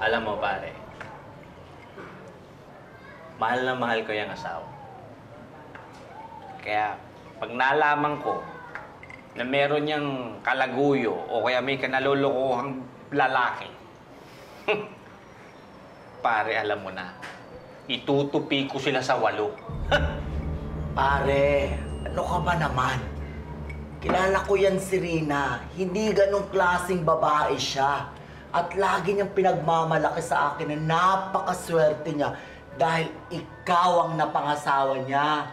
Alam mo, pare, mahal na mahal ko yung asawa. Kaya, pag nalaman ko na meron niyang kalaguyo o kaya may kanalulukuhang lalaki, pare, alam mo na, itutupi ko sila sa 8. Pare, ano ka ba naman? Kilala ko yan si Rina. Hindi ganong klaseng babae siya. At lagi niyang pinagmamalaki sa akin na napakaswerte niya dahil ikaw ang napangasawa niya.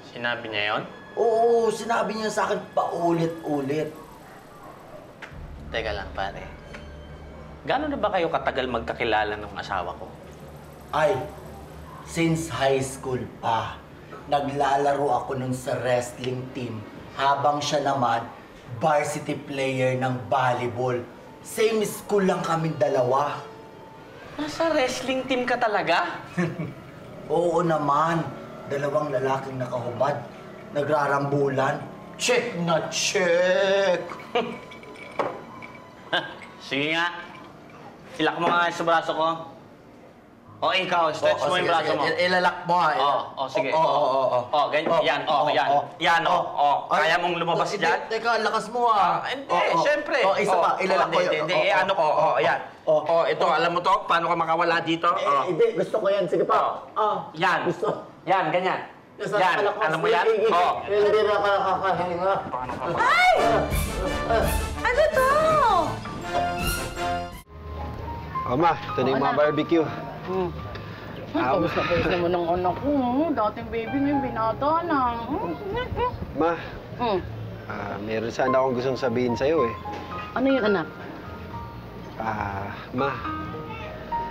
Sinabi niya yon? Oo, sinabi niya sa akin paulit-ulit. Teka lang, pare. Gano'n na ba kayo katagal magkakilala ng asawa ko? Ay, since high school pa, naglalaro ako nun sa wrestling team habang siya naman varsity player ng volleyball. Same school lang kaming dalawa. Nasa wrestling team ka talaga? Oo naman, 2 lalaking nakahubad, nagrarambulan. Check na check! Sige nga. Ilak mo nga sa braso ko. O, ikaw, stretch mo yung braso mo. Ilalak mo ha. Sige. Oo. Ganyan, yan. Yan, Kaya mong lumabas dyan? Teka, lakas mo ha. Hindi, siyempre. Isa pa, ilalak ko yun. Hindi, ano ko, yan. Ito, alam mo to? Paano ka makawala dito? Hindi, gusto ko yan. Sige pa. Yan. Gusto. Yan, ganyan. Yan, alam mo yan? Hindi na ka nakakahinga. Ay! Ano to? Ma, ito na yung mga barbecue. Tapos na pwede naman ng anak ko. Dating baby ngayon, binata na. Ma, meron sana akong gustong sabihin sa'yo eh. Ano yung anak? Ma,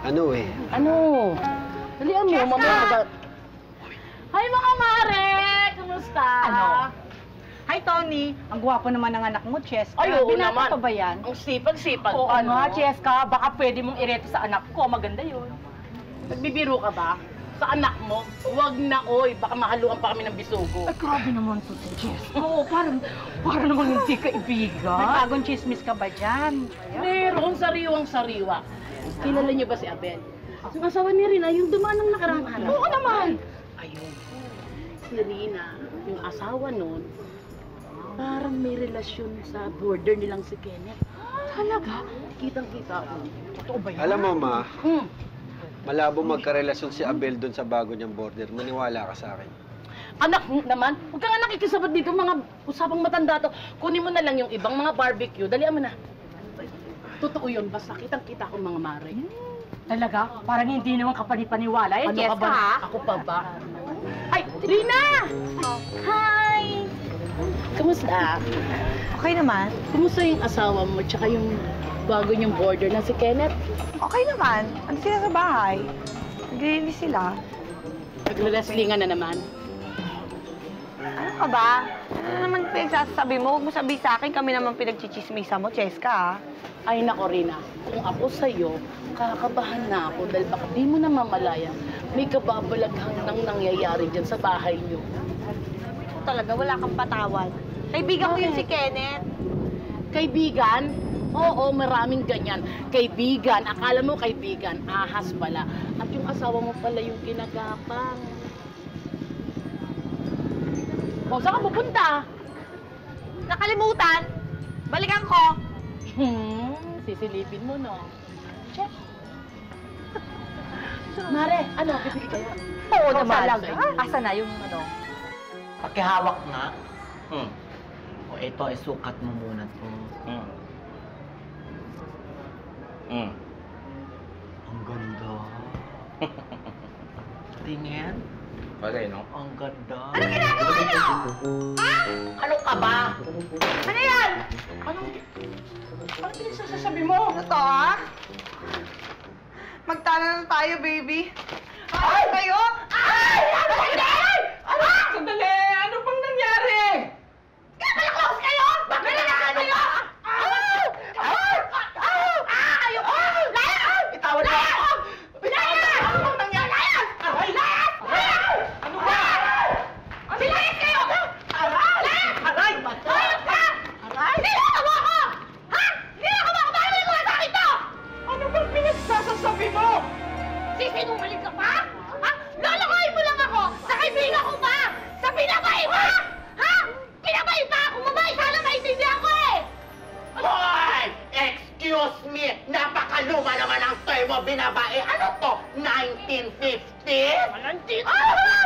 ano eh? Ano? Dalian mo, mamaya. Hi mga mare! Kumusta? Ano? Hi, Tony. Ang gwapo naman ng anak mo, Cheska. Ay, oo Binata naman. pa ba yan? Ang sipag-sipag Oo pa, nga, Cheska. Baka pwede mong ireto sa anak ko. Maganda yun. Nagbibiro ka ba? Sa anak mo? Huwag na, oy. Baka mahaluan pa kami ng bisugo. Ay, grabe naman to si Cheska. Oo, parang naman hindi kaibigan. May bagong chismis ka ba dyan? Meron sariwang-sariwa. Kilala niyo ba si Abel? Yung asawa ni Rina, yung dumaan ng nakaraang araw. Oo naman. Ayun. Si Rina, yung asawa nun, parang may relasyon sa border nilang si Kenneth. Talaga? Kitang-kita ko. Totoo ba yan? Alam mo, Ma, Hmm. malabo magkarelasyon si Abel doon sa bago niyang border. Maniwala ka sa akin. Anak naman, huwag ka nga nakikisabat dito, mga usapang matanda to. Kunin mo na lang yung ibang mga barbecue. Dalian mo na. Totoo yun, basta kitang-kita ko mga mare. Talaga? Parang hindi naman kapani-paniwala. Eh, Ano ka Cheska, ba? ha? Ako pa ba? Ay, Rina! Hi! Kamusta? Okay naman. Kumusta yung asawa mo, tsaka yung bago niyong border na si Kenneth? Okay naman. Ano sila sa bahay? Naglilinis sila. Nagre-wrestlingan na naman. Ano ka ba? Ano naman pinagsasabi mo? Huwag mo sabihin sa akin, kami naman pinagchichismisa mo, Cheska, ha? Ay, nako, Rina. Kung ako sa'yo, kakabahan na ako dahil baka di mo na mamalayan. May kababalaghang nang nangyayari dyan sa bahay niyo. Talaga, wala kang patawad. Kaibigan ko yun si Kenneth. Kaibigan? Oo, maraming ganyan. Kaibigan, akala mo kaibigan, ahas pala. At yung asawa mo pala yung kinagapang. O, saan ka pupunta? Nakalimutan! Balikan ko! Sisilipin mo, no? Check. Mare, ano, bibili kaya? Oo Ikaw naman. talaga. Asa na yung ano? Pakihawak nga. Hmm. O ito, isukat mo muna to. Ang ganda. Tingin. Bagay, no? Ang ganda. Ano ginagawa niyo? Ano ka ba? Ano yan? Anong pinagsasabi mo? Ano to, ha? Magtana na tayo, baby. Ay! Kayo? Ay! Ano ba yun? Ano? Sandali! Ano pang nangyari? Kaya pala close kayo? Bakit na kayo? Ayoko! Layas! Bitawan mo! Layas! Ano bang nangyari? Layas! Aray! Layas! Ano ba? Layas kayo! Aray! Layas! Aray! Layas ka! Aray! Nilakaw mo ako! Ha? Nilakaw mo ako! Bakit mo sa akin to? Ano bang pinagsasabi sasabi mo? Sisinungaling ka pa? Ha? Lolokohin mo lang ako sa kaibigan ko pa! Sa pinabay mo! Ha? Pinabay pa ako! Mabay! Sana maintindihan ko eh! Hoy! Excuse me! Napakaluma naman ang term mo binabae. Ano to? 1950? Walang dito! Ah!